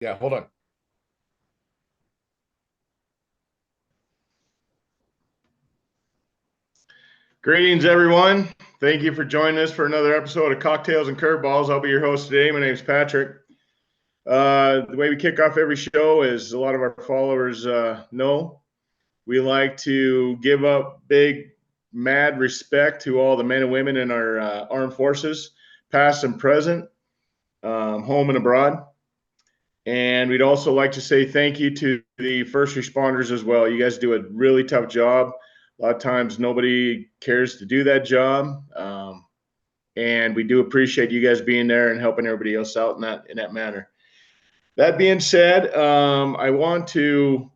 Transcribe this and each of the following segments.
Yeah, hold on. Greetings, everyone. Thank you for joining us for another episode of Cocktails and Curveballs. I'll be your host today. My name is Patrick. The way we kick off every show is a lot of our followers know we like to give up big, mad respect to all the men and women in our armed forces, past and present, home and abroad. And we'd also like to say thank you to the first responders as well. You guys do a really tough job. A lot of times nobody cares to do that job. And we do appreciate you guys being there and helping everybody else out in that manner. That being said, I want to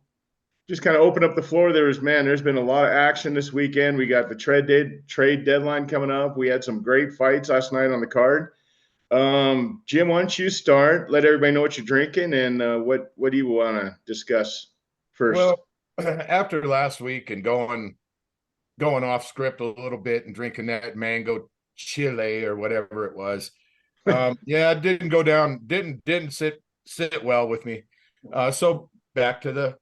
just kind of open up the floor. There's been a lot of action this weekend. We got the trade deadline coming up. We had some great fights last night on the card. Jim, why don't you start? Let everybody know what you're drinking and what do you want to discuss first? Well, after last week and going off script a little bit and drinking that mango chile or whatever it was, yeah, it didn't go down, didn't sit well with me. So back to the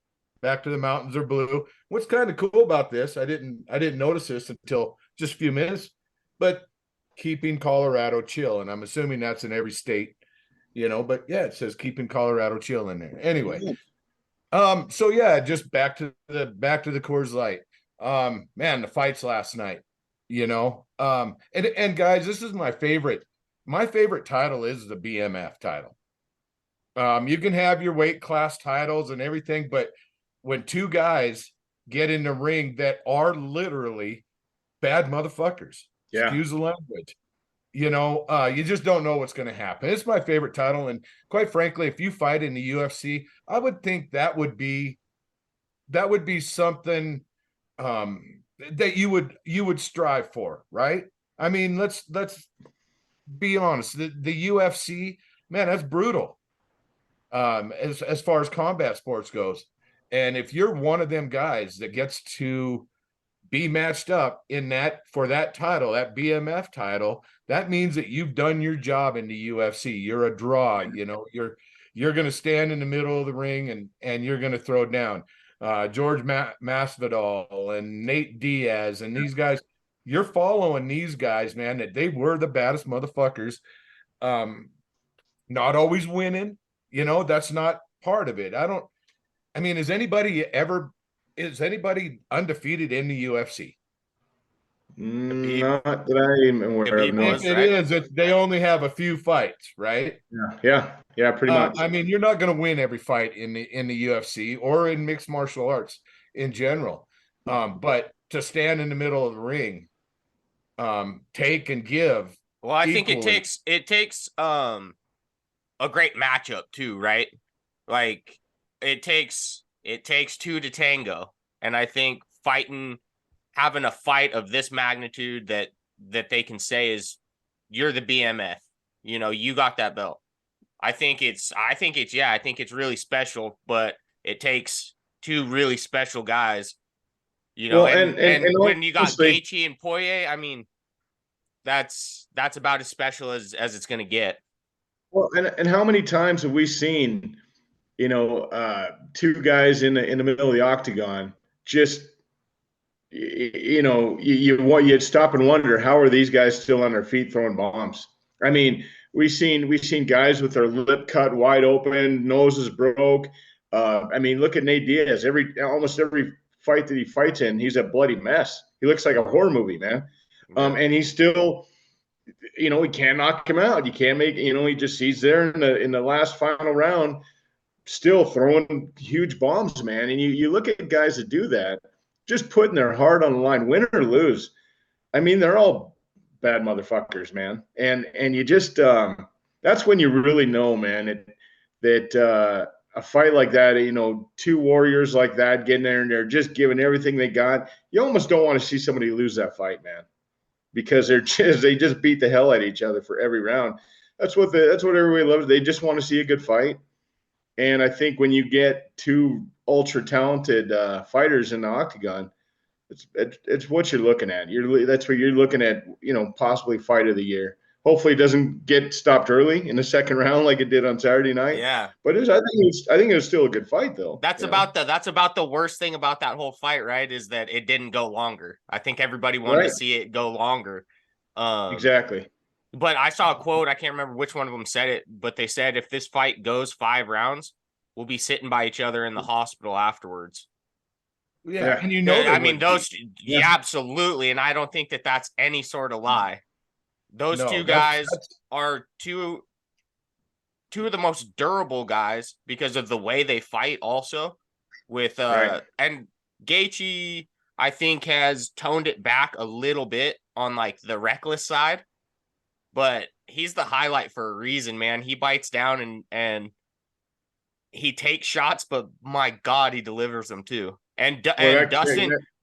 mountains are blue. What's kind of cool about this, I didn't notice this until just a few minutes, but keeping Colorado chill, and I'm assuming that's in every state, but yeah, it says keeping Colorado chill in there. Anyway, so yeah, just back to the Coors Light. Man, the fights last night, and guys, this is my favorite. My favorite title is the BMF title. You can have your weight class titles and everything, but when two guys get in the ring that are literally bad motherfuckers, Yeah. excuse the language, you just don't know what's going to happen. It's my favorite title, and quite frankly, if you fight in the UFC, I would think that would be something that you would strive for, right? I mean, let's be honest. The UFC, man, that's brutal. As far as combat sports goes, and if you're one of them guys that gets to be matched up in that for that title, that BMF title, that means that you've done your job in the UFC. You're a draw, you're going to stand in the middle of the ring and you're going to throw down. George Masvidal and Nate Diaz and these guys, you're following these guys, man, that they were the baddest motherfuckers. Um, Not always winning, that's not part of it. I mean, is anybody undefeated in the UFC? Not that I am aware of, Khabib no. If was, it right? is, they only have a few fights, right? Yeah, yeah, yeah, pretty much. I mean, you're not going to win every fight in the UFC or in mixed martial arts in general. But to stand in the middle of the ring, take and give Well, I think it equally. takes a great matchup too, right? Like it takes two to tango, and I think having a fight of this magnitude that they can say is you're the BMF, you got that belt. I think it's really special, but it takes two really special guys, Well, and and when you got honestly, Gaethje and Poirier, I mean, that's about as special as it's gonna get. well, and how many times have we seen, two guys in the middle of the octagon just you'd stop and wonder how are these guys still on their feet throwing bombs. I mean, we've seen guys with their lip cut wide open, noses broke. I mean, look at Nate Diaz. Almost every fight that he fights in, he's a bloody mess. He looks like a horror movie, man. Yeah. And he's still, he can't knock him out. You can't make, he's there in the last final round, still throwing huge bombs, man. And you look at guys that do that, just putting their heart on the line, win or lose. I mean, they're all bad motherfuckers, man. And you just that's when you really know, man, that a fight like that, two warriors like that getting there and they're just giving everything they got. You almost don't want to see somebody lose that fight, man, because they just beat the hell out of each other for every round. That's what everybody loves. They just want to see a good fight. And I think when you get two ultra talented fighters in the octagon, it's what you're looking at. That's what you're looking at. Possibly fight of the year Hopefully, it doesn't get stopped early in the second round like it did on Saturday night. Yeah. But I think it was still a good fight, though. That's about the worst thing about that whole fight, right? Is that it didn't go longer. I think everybody wanted to see it go longer. Exactly. But I saw a quote, I can't remember which one of them said it, but they said if this fight goes 5 rounds, we'll be sitting by each other in the hospital afterwards. Yeah, and I mean, absolutely, and I don't think that that's any sort of lie. Those two guys are two of the most durable guys because of the way they fight. Also, with and Gaethje, I think has toned it back a little bit on like the reckless side, but he's the highlight for a reason, man. He bites down and he takes shots, but my God, he delivers them too. And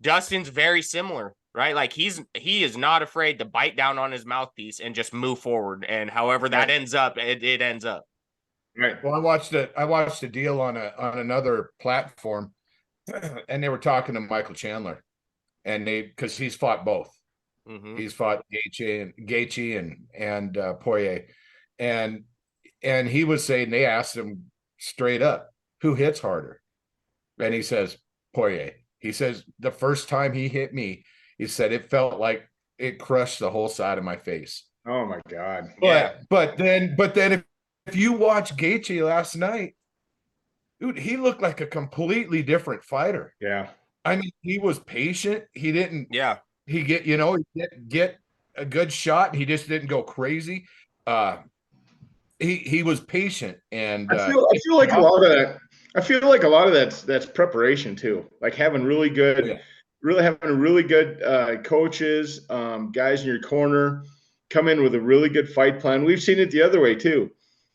Dustin's very similar, right? Like he is not afraid to bite down on his mouthpiece and just move forward. And however that ends up, it ends up. Right. Well, I watched a deal on another platform, and they were talking to Michael Chandler, and because he's fought both. Mm-hmm. He's fought Gaethje and Poirier, and he was saying, they asked him straight up, who hits harder, and he says Poirier. He says the first time he hit me, he said it felt like it crushed the whole side of my face. Oh my God! But then if you watch Gaethje last night, dude, he looked like a completely different fighter. Yeah, I mean, he was patient. He didn't. Yeah. He get a good shot. He just didn't go crazy. He was patient, and I feel like a lot of that. I feel like a lot of that's preparation too. Like having really good, coaches, guys in your corner, come in with a really good fight plan. We've seen it the other way too.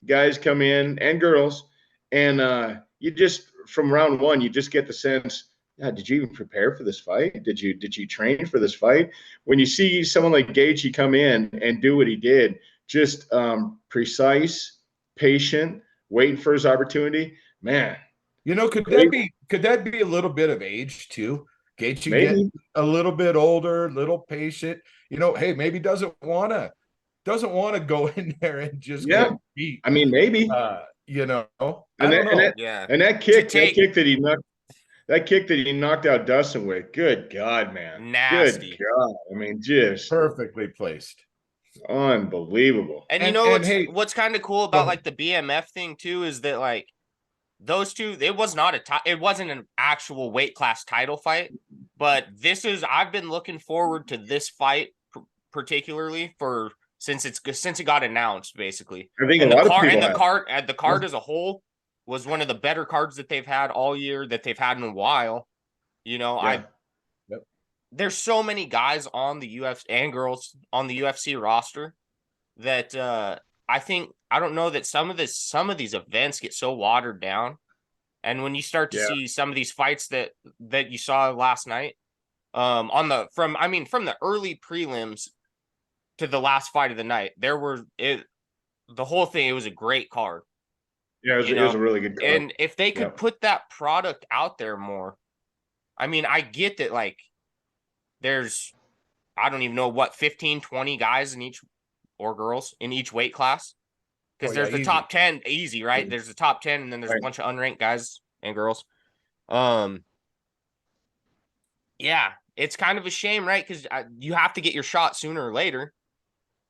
Guys come in and girls, and you just from round one, you just get the sense. Did you even prepare for this fight? Did you train for this fight? When you see someone like Gaethje come in and do what he did, just precise, patient, waiting for his opportunity, man. Could that be a little bit of age too? Gaethje getting a little bit older, a little patient. Hey, maybe doesn't want to go in there and just get beat. I mean, maybe. I don't know. And that kick that he knocked out Dustin with, good God, man. Nasty. Good God. I mean, just perfectly placed. Unbelievable. And what's kind of cool about like the BMF thing too is that like those two, it wasn't an actual weight class title fight, but I've been looking forward to this fight particularly since it got announced, basically. I think the card as a whole was one of the better cards that they've had all year, that they've had in a while. There's so many guys on the UFC and girls on the UFC roster that I don't know that some of these events get so watered down. And when you start to see some of these fights that you saw last night, from the early prelims to the last fight of the night, the whole thing, it was a great card. Yeah, it was a really good card. And if they could put that product out there more, I mean, I get that, like, there's, I don't even know what, 15, 20 guys or girls in each weight class. Because there's the top 10, easy, right? There's the top 10, and then there's a bunch of unranked guys and girls. Yeah, it's kind of a shame, right? Because you have to get your shot sooner or later.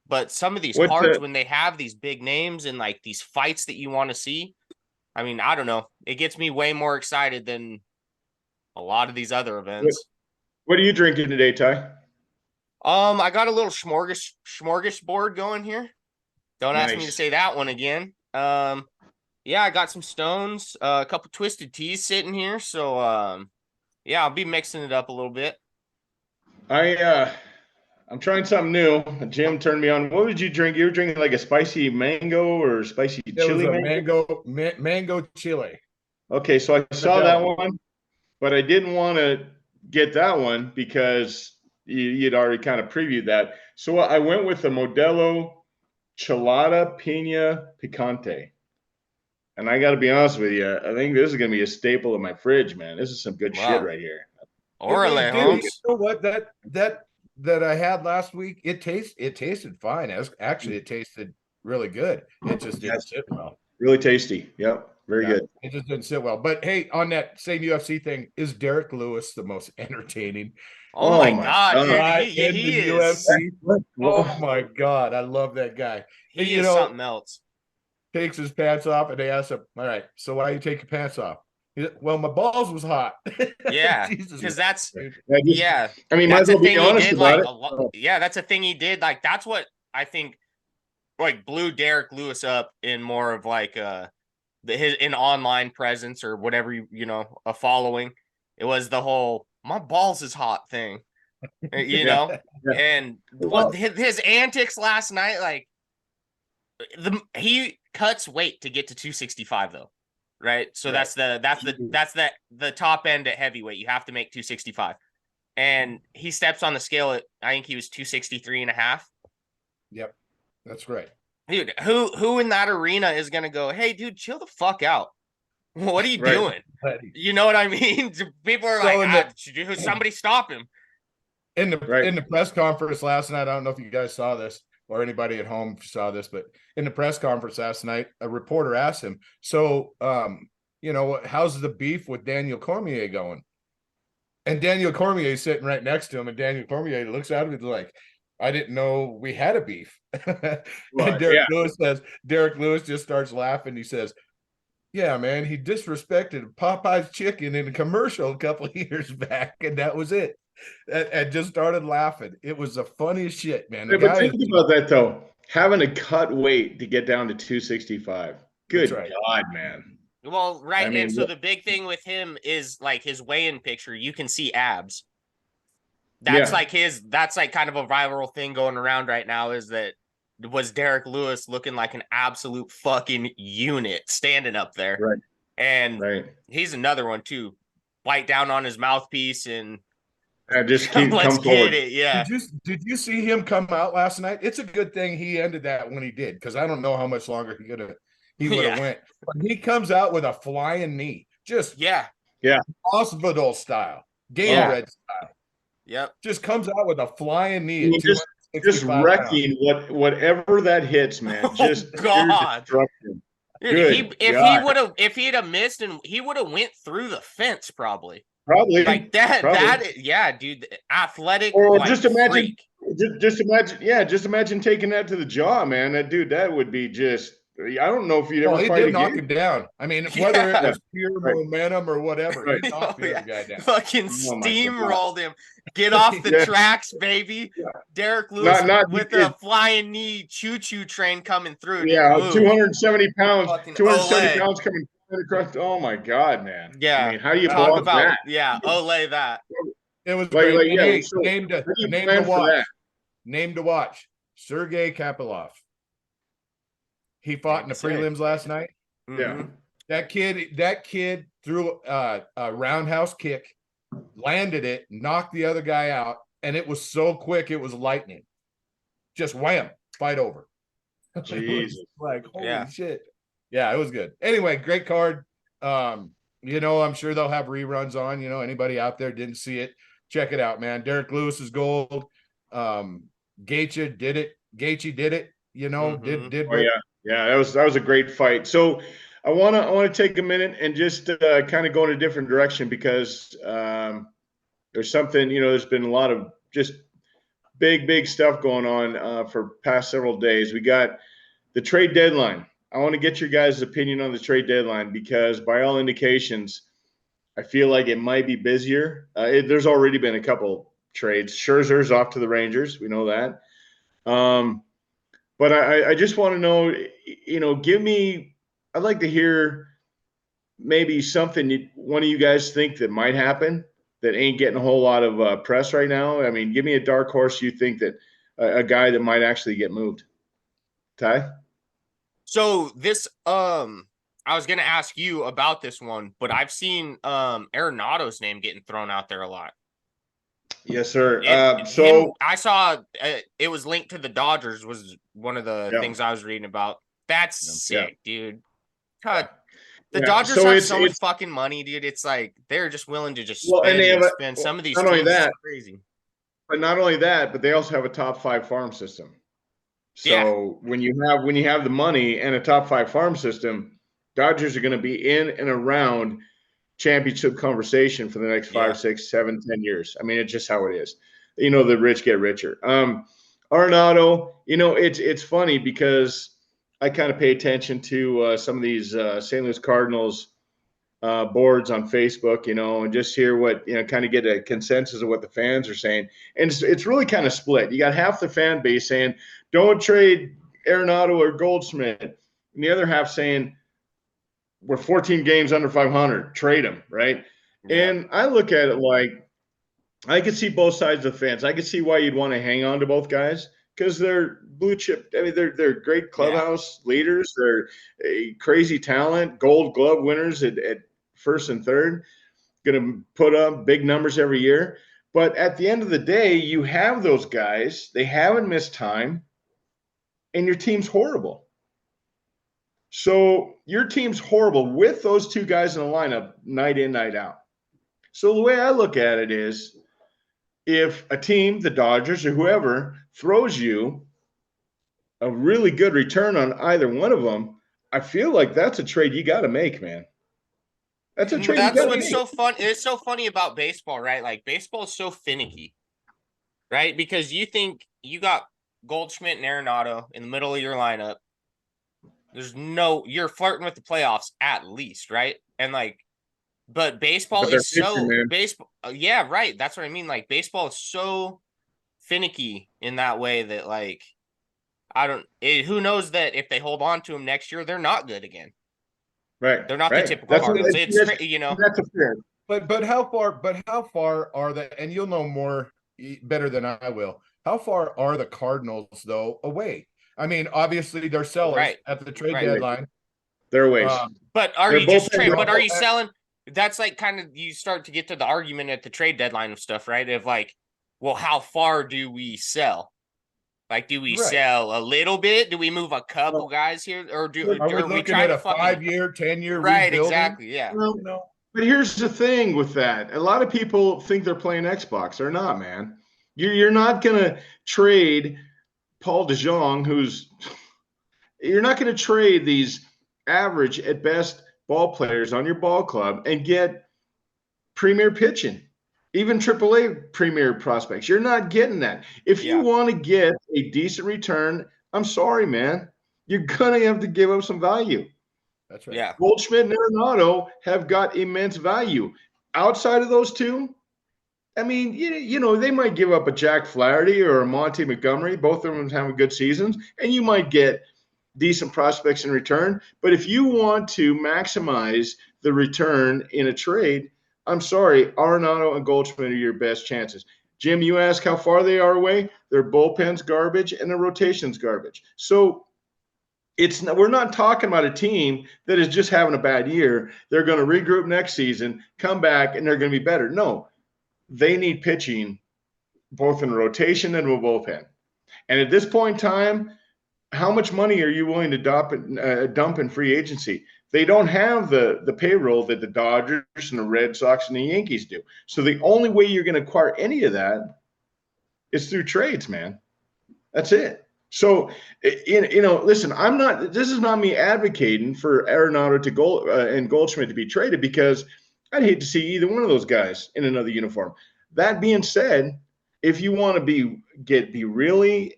But some of these cards, when they have these big names and like these fights that you want to see, I mean, I don't know. It gets me way more excited than a lot of these other events. What are you drinking today, Ty? I got a little smorgasbord going here. Don't ask me to say that one again. I got some Stones, a couple Twisted Teas sitting here. So, I'll be mixing it up a little bit. I'm trying something new. Jim turned me on. What did you drink? You were drinking like a spicy mango or spicy chili? Mango chili. Okay, so I saw that one, but I didn't want to get that one because you'd already kind of previewed that. So I went with the Modelo Chelada Pina Picante. And I got to be honest with you, I think this is going to be a staple in my fridge, man. This is some good shit right here. Orale, Holmes. You know what? that I had last week, it tasted fine. It tasted really good. It just didn't Yes. sit well. Really tasty. Yep. Very good. It just didn't sit well. But hey, on that same UFC thing, is Derrick Lewis the most entertaining Oh, my God, dude. guy He in the is. UFC? Oh my God, I love that guy. And, He is something else. Takes his pants off, and they ask him, "All right, so why you take your pants off?" Well, my balls was hot. Yeah, Jesus, because that's I mean, might that's as a well be thing he honest did. about Like, it. yeah, that's a thing he did. Like, that's what I think, like, blew Derrick Lewis up in more of like his in online presence or whatever a following. It was the whole "my balls is hot" thing, Yeah. and Well, his antics last night, like he cuts weight to get to 265 though, right? So Right. that's the top end at heavyweight. You have to make 265, and he steps on the scale at, I think he was 263 and a half. Yep, that's great. Dude, who in that arena is gonna go, "Hey, dude, chill the fuck out"? What are you doing? You know what I mean? People are like, somebody stop him. In the press conference last night, I don't know if you guys saw this or anybody at home saw this, but in the press conference last night, a reporter asked him, "So, how's the beef with Daniel Cormier going?" And Daniel Cormier is sitting right next to him, and Daniel Cormier looks at him and is like, "I didn't know we had a beef." And Derrick Lewis just starts laughing. He says, "Yeah, man, he disrespected Popeye's chicken in a commercial a couple of years back, and that was it." And just started laughing. It was the funniest shit, man. but think about that though. Having to cut weight to get down to 265. Good God, man. Well, right. I mean, and so the big thing with him is like his weigh-in picture. You can see abs. That's like kind of a viral thing going around right now, is that was Derrick Lewis looking like an absolute fucking unit standing up there. Right. And he's another one too. Bite down on his mouthpiece and just come forward. Yeah. Did you see him come out last night? It's a good thing he ended that when he did, because I don't know how much longer he would have went. But he comes out with a flying knee, just hospital style, Gatorade style. Yep. Just comes out with a flying knee. I mean, just wrecking whatever that hits, man. Just God. Dude, if he'd have missed, and he would have went through the fence probably like that. Yeah, dude, athletic. Or like, just imagine, freak. just imagine taking that to the jaw, man. That would be just. I don't know if you'd ever fight again. Knock him down. I mean, whether it was pure momentum or whatever, he knocked the other guy down. Fucking steamrolled him. Get off the tracks, baby. Derrick Lewis with a flying knee choo-choo train coming through. Yeah, 270 pounds. 270 pounds coming across. Oh my God, man. Yeah. I mean, how do you talk about that? Yeah, Olay that. It was great. Name to watch. Sergey Kapilov. He fought in the prelims last night. Yeah. That kid threw a roundhouse kick, landed it, knocked the other guy out, and it was so quick, it was lightning. Just wham, fight over. Jesus. Like, holy shit. Yeah, it was good. Anyway, great card. I'm sure they'll have reruns on. Anybody out there didn't see it, check it out, man. Derrick Lewis is gold. Gaethje did it. Did oh, yeah, that was a great fight. So I want to take a minute and just kind of go in a different direction, because there's something, there's been a lot of just big stuff going on for past several days. We got the trade deadline. I want to get your guys' opinion on the trade deadline, because by all indications, I feel like it might be busier. There's already been a couple trades. Scherzer's off to the Rangers. We know that. But I just want to know, I'd like to hear maybe something one of you guys think that might happen that ain't getting a whole lot of press right now. I mean, give me a dark horse you think that a guy that might actually get moved. Ty? So this, I was going to ask you about this one, but I've seen Arenado's name getting thrown out there a lot. Yes, sir. I saw it was linked to the Dodgers, was one of the things I was reading about. That's sick, dude. God, the Dodgers have so much fucking money, dude. It's like they're just willing to just spend. Spend. Some of these teams are crazy. But not only that, but they also have a top 5 farm system. So when you have the money and a top 5 farm system, Dodgers are going to be in and around championship conversation for the next 5, 6, 7, 10 years. I mean, it's just how it is. The rich get richer. Arenado, it's funny because I kind of pay attention to some of these St. Louis Cardinals boards on Facebook, and just hear what, kind of get a consensus of what the fans are saying. And it's really kind of split. You got half the fan base saying, don't trade Arenado or Goldschmidt. And the other half saying, we're 14 games under 500, trade them, right? Yeah. And I look at it like, I could see both sides of the fence. I could see why you'd want to hang on to both guys because they're blue chip. I mean, they're great clubhouse leaders. They're a crazy talent, Gold Glove winners at first and third, going to put up big numbers every year. But at the end of the day, you have those guys. They haven't missed time, and your team's horrible. So your team's horrible with those two guys in the lineup night in, night out. So the way I look at it is, if a team, the Dodgers or whoever, throws you a really good return on either one of them, I feel like that's a trade you got to make, man. That's a trade you got to make. That's what's so fun. It's so funny about baseball, right? Like, baseball is so finicky, right? Because you think you got Goldschmidt and Arenado in the middle of your lineup. You're flirting with the playoffs at least, right? And but baseball is so baseball. Yeah, right. That's what I mean. Like, baseball is so finicky in that way that who knows that if they hold on to him next year, they're not good again. Right. They're not the typical Cardinals. That's a fair. But how far are they? And you'll know more better than I will. How far are the Cardinals though away? I mean, obviously they're sellers at the trade deadline. They're away. But are you selling? That's kind of, you start to get to the argument at the trade deadline of stuff, right? Of well, how far do we sell? Do we sell a little bit? Do we move a couple guys here, or are we looking at a 5-year, 10-year right? Rebuilding? Exactly, yeah. Well, but here's the thing with that: a lot of people think they're playing Xbox. They're not, man. You're not gonna trade Paul DeJong, you're not going to trade these average at best ball players on your ball club and get premier pitching, even AAA premier prospects. You're not getting that. If you want to get a decent return, I'm sorry, man, you're going to have to give up some value. That's right. Yeah. Goldschmidt and Arenado have got immense value. Outside of those two, I mean, they might give up a Jack Flaherty or a Monty Montgomery. Both of them having good seasons, and you might get decent prospects in return. But if you want to maximize the return in a trade, I'm sorry, Arenado and Goldschmidt are your best chances. Jim, you ask how far they are away. Their bullpen's garbage and their rotation's garbage. So we're not talking about a team that is just having a bad year. They're going to regroup next season, come back, and they're going to be better. No. They need pitching both in rotation and a bullpen. And at this point in time, how much money are you willing to dump in free agency? They don't have the payroll that the Dodgers and the Red Sox and the Yankees do. So the only way you're going to acquire any of that is through trades, man. That's it. So, listen, this is not me advocating for Arenado and Goldschmidt to be traded, because I'd hate to see either one of those guys in another uniform. That being said, if you want to be really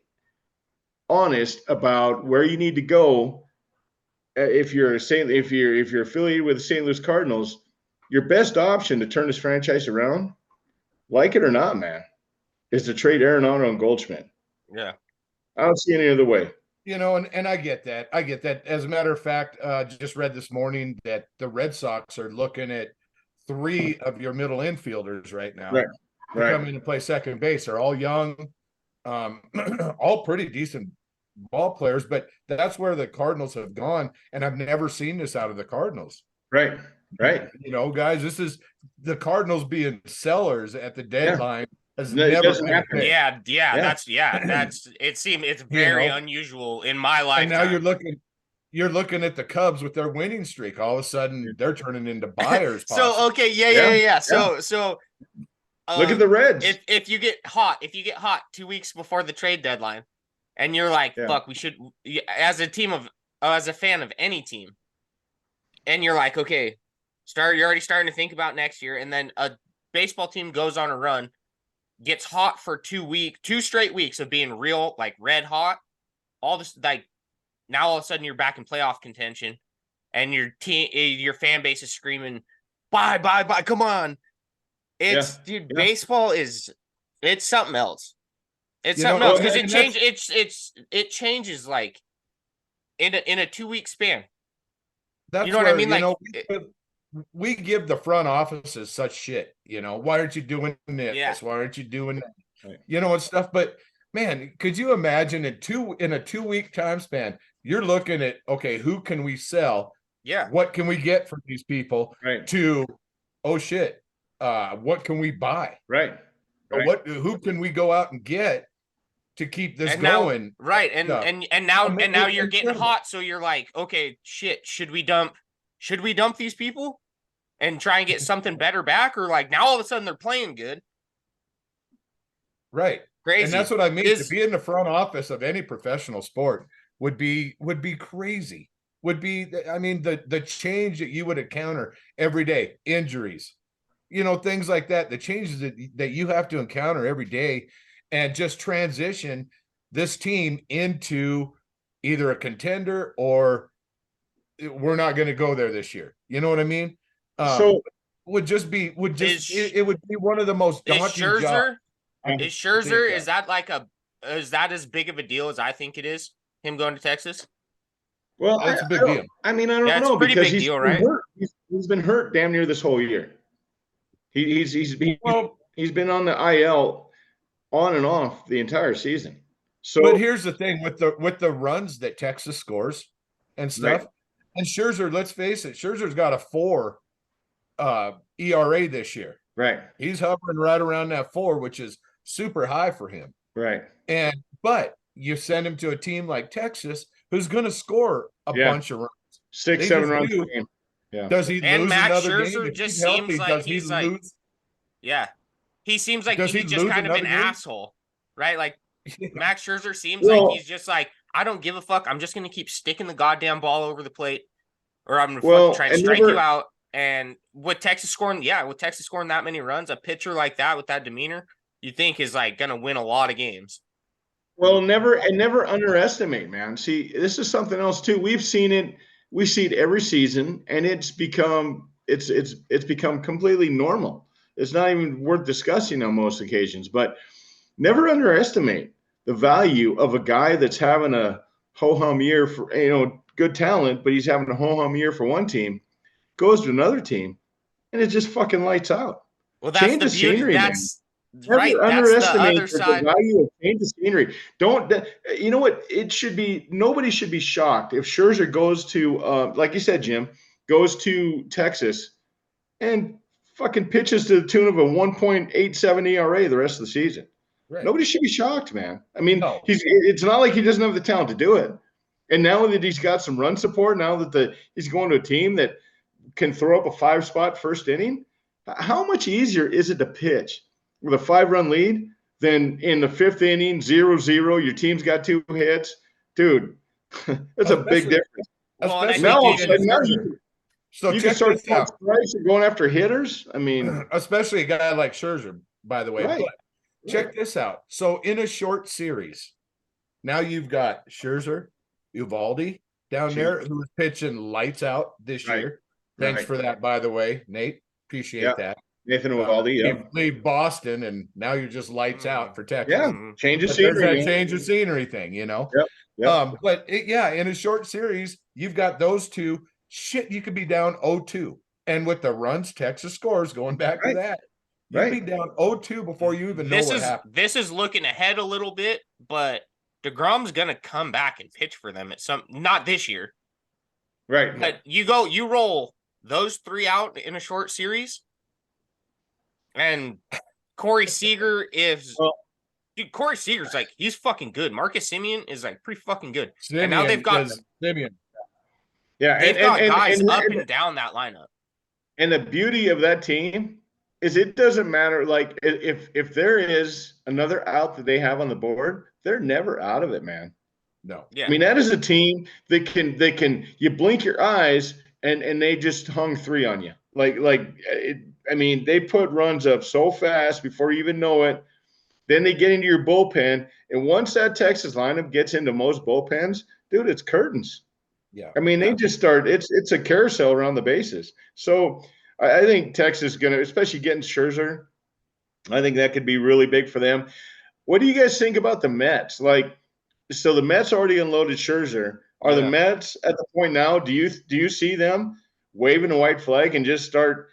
honest about where you need to go, if you're affiliated with the St. Louis Cardinals, your best option to turn this franchise around, like it or not, man, is to trade Arenado and Goldschmidt. Yeah, I don't see any other way. And I get that. As a matter of fact, just read this morning that the Red Sox are looking at 3 of your middle infielders right now to come in and play second base. They're all young, all pretty decent ball players, but that's where the Cardinals have gone. And I've never seen this out of the Cardinals. Right. Guys, this is the Cardinals being sellers at the deadline. Has No, never happen. It's very unusual in my lifetime. And now you're looking at the Cubs with their winning streak. All of a sudden, they're turning into buyers. So okay, yeah. So Look at the Reds. If you get hot 2 weeks before the trade deadline, and you're like, fuck, we should, as a fan of any team, and you're like, okay, you're already starting to think about next year, and then a baseball team goes on a run, gets hot for 2 straight weeks of being real, like red hot, all this, like, now all of a sudden you're back in playoff contention, and your fan base is screaming, bye, come on. Baseball it's something else. It's something else because it changes like in a 2-week span. That's what I mean? Like, we give the front offices such shit. Why aren't you doing this? Yeah. Why aren't you doing that? And stuff. But man, could you imagine in a 2-week time span, you're looking at, okay, who can we sell? Yeah. What can we get from these people? Right. To, oh shit, what can we buy? Right. Who can we go out and get to keep this going? Right. And now you're getting hot, so you're like, okay, shit, should we dump these people and try and get something better back? Or like now all of a sudden they're playing good. Right. Crazy. And that's what I mean. To be in the front office of any professional sport would be crazy. I mean, the change that you would encounter every day, injuries, things like that, the changes that you have to encounter every day, and just transition this team into either a contender or we're not going to go there this year. You know what I mean? So it would be one of the most daunting jobs. Is Scherzer, is that as big of a deal as I think it is, him going to Texas? Well, that's a big deal. I don't know, it's a pretty because big deal, right? He's been hurt damn near this whole year. He's been on the IL on and off the entire season. So, but here's the thing with the runs that Texas scores and stuff, right. And Scherzer, let's face it, Scherzer's got a 4 ERA this year. Right. He's hovering right around that 4, which is super high for him. Right. But you send him to a team like Texas, who's going to score a bunch of runs, 6-7 runs a game. Yeah. Does he and lose Max another Scherzer game? just seems like he's like, lose? Yeah, he seems like he's just kind of an asshole, right? Like Max Scherzer seems like he's just like, I don't give a fuck. I'm just going to keep sticking the goddamn ball over the plate, or I'm going to try and strike you out. And with Texas scoring that many runs, a pitcher like that with that demeanor, you think is like going to win a lot of games. Well, never underestimate, man. See, this is something else too. We see it every season, and it's become completely normal. It's not even worth discussing on most occasions. But never underestimate the value of a guy that's having a ho-hum year for good talent, but he's having a ho-hum year for one team, goes to another team, and it just fucking lights out. Well, that's change the beauty. Scenery, that's man. Right. That's the other side. The value of change of scenery. You know what? Nobody should be shocked if Scherzer goes to, like you said, Jim, goes to Texas and fucking pitches to the tune of a 1.87 ERA the rest of the season. Right. Nobody should be shocked, man. I mean, it's not like he doesn't have the talent to do it. And now that he's got some run support, now that he's going to a team that can throw up a 5-spot first inning, how much easier is it to pitch with a 5-run lead than in the 5th inning, 0-0, your team's got 2 hits? Dude, that's a big difference. Well, you can start strikes and going after hitters. I mean, especially a guy like Scherzer, by the way. Right. But check this out. So in a short series, now you've got Scherzer, Uvalde down there, who's pitching lights out this year. Thanks for that, by the way, Nate. Appreciate that. Nathan Uvalde, leave Boston, and now you're just lights out for Texas. Yeah, change of scenery. That change of scenery thing, Yep. But in a short series, you've got those two. Shit, you could be down 0-2. And with the runs Texas scores, going back to that, you'd be down 0-2 before you even know what happened. This is looking ahead a little bit, but DeGrom's going to come back and pitch for them not this year. Right. But you roll those 3 out in a short series, and Corey Seager Corey Seager's like, he's fucking good. Marcus Semien is like pretty fucking good. And now they've got Semien. Yeah, they've got guys up and down that lineup. And the beauty of that team is it doesn't matter. Like if there is another out that they have on the board, they're never out of it, man. No. Yeah. I mean, that is a team that can you blink your eyes and they just hung three on you. I mean, they put runs up so fast before you even know it. Then they get into your bullpen, and once that Texas lineup gets into most bullpens, dude, it's curtains. Yeah. I mean, they just start. It's a carousel around the bases. So I think Texas is going to, especially getting Scherzer. I think that could be really big for them. What do you guys think about the Mets? Like, so the Mets already unloaded Scherzer. Are the Yeah. Mets at the point now? Do you see them waving a white flag and just start?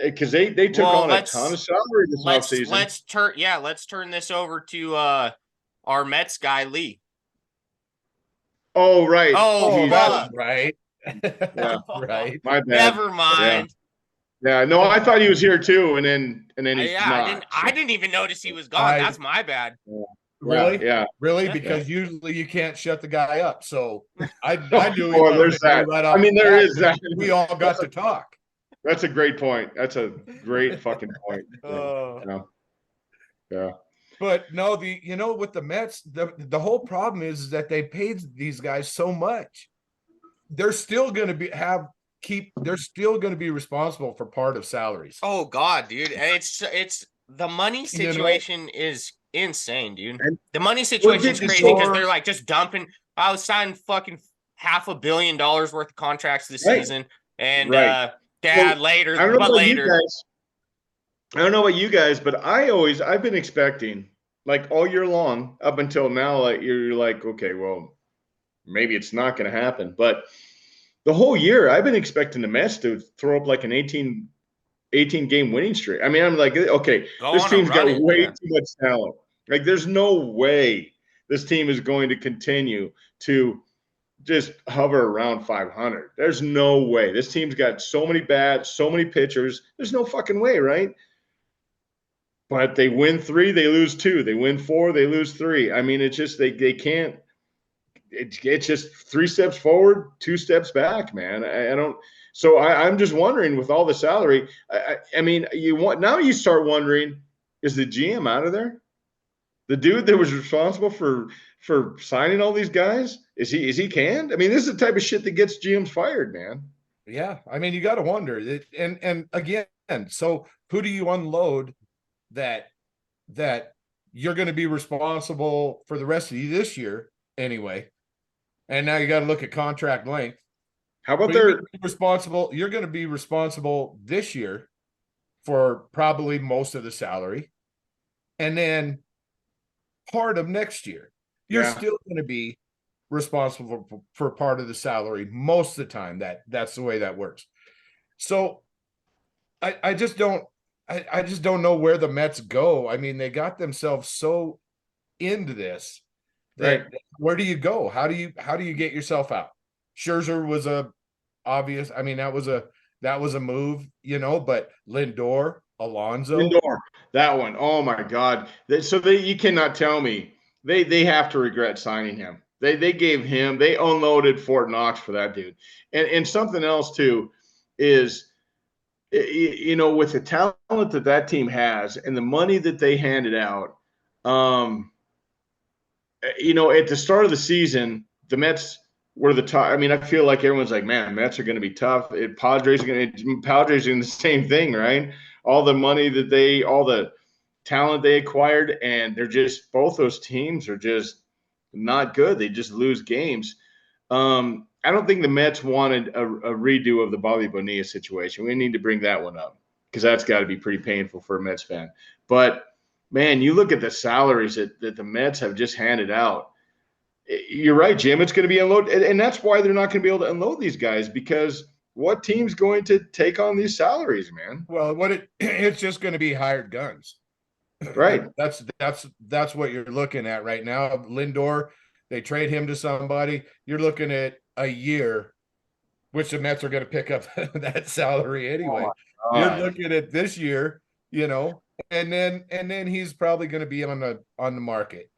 Because they took on a ton of salary this offseason. Let's turn this over to our Mets guy Lee. Oh right. Oh, that's right. Yeah. Right. My bad. Never mind. Yeah. No, I thought he was here too, and then he's not. I didn't even notice he was gone. That's my bad. Really? Yeah. Really? Yeah. Because usually you can't shut the guy up. So I knew he Well, was there's that. right off I mean, the there bat is that. We all got to talk. That's a great point. That's a great fucking point. Yeah. But no, with the Mets, the whole problem is that they paid these guys so much. They're still going to they're still going to be responsible for part of salaries. Oh God, dude. It's the money situation is insane, dude. The money situation is crazy because they're like just dumping. I was signing fucking $500 million worth of contracts this season. And later. I don't know about you guys, but I've been expecting, like, all year long up until now, like you're like, okay, well, maybe it's not going to happen. But the whole year I've been expecting the Mets to throw up like an 18 game winning streak. I mean, I'm like, okay, this team's got way too much talent. Like, there's no way this team is going to continue to just hover around 500. There's no way. This team's got so many bats, so many pitchers. There's no fucking way, right? But they win 3, they lose 2. They win 4, they lose 3. I mean, it's just they can't. It's just 3 steps forward, 2 steps back, man. I don't. So I'm just wondering, with all the salary, I mean, you start wondering, is the GM out of there? The dude that was responsible for signing all these guys, is he canned? I mean, this is the type of shit that gets GMs fired, man. Yeah, I mean, you got to wonder. And again, so who do you unload that you're going to be responsible for the rest of this year anyway? And now you got to look at contract length. How about you're going to be responsible this year for probably most of the salary. And then part of next year, you're still going to be responsible for part of the salary most of the time. That's the way that works. So I just don't know where the Mets go. I mean, they got themselves so into this that where do you go? How do you get yourself out? Scherzer was obvious. I mean, that was a move, but Lindor, Alonso. That one. Oh my God. You cannot tell me they have to regret signing him. They unloaded Fort Knox for that dude. And something else too is, with the talent that team has and the money that they handed out, at the start of the season, the Mets were the top. I mean, I feel like everyone's like, man, Mets are going to be tough. Padres are doing the same thing, right? All the money all the talent they acquired, and they're just, both those teams are just not good. They just lose games. I don't think the Mets wanted a redo of the Bobby Bonilla situation. We need to bring that one up because that's got to be pretty painful for a Mets fan. But man, you look at the salaries that the Mets have just handed out. You're right, Jim. It's going to be unloaded. And that's why they're not going to be able to unload these guys, because what team's going to take on these salaries, man? Well, it's just going to be hired guns. Right. That's what you're looking at right now. Lindor, they trade him to somebody. You're looking at a year, which the Mets are going to pick up that salary anyway. You're looking at this year, and then he's probably going to be on the market.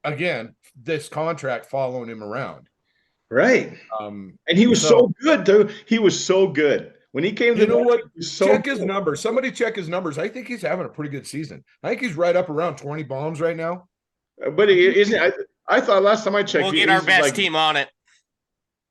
Again, this contract following him around. Right. And he was so good, too. He was so good When he came to You know what? he was so Check his good. numbers. Somebody check his numbers. I think he's having a pretty good season. I think he's right up around 20 bombs right now. But he isn't. I thought last time I checked, We'll get our he's best like, team on it.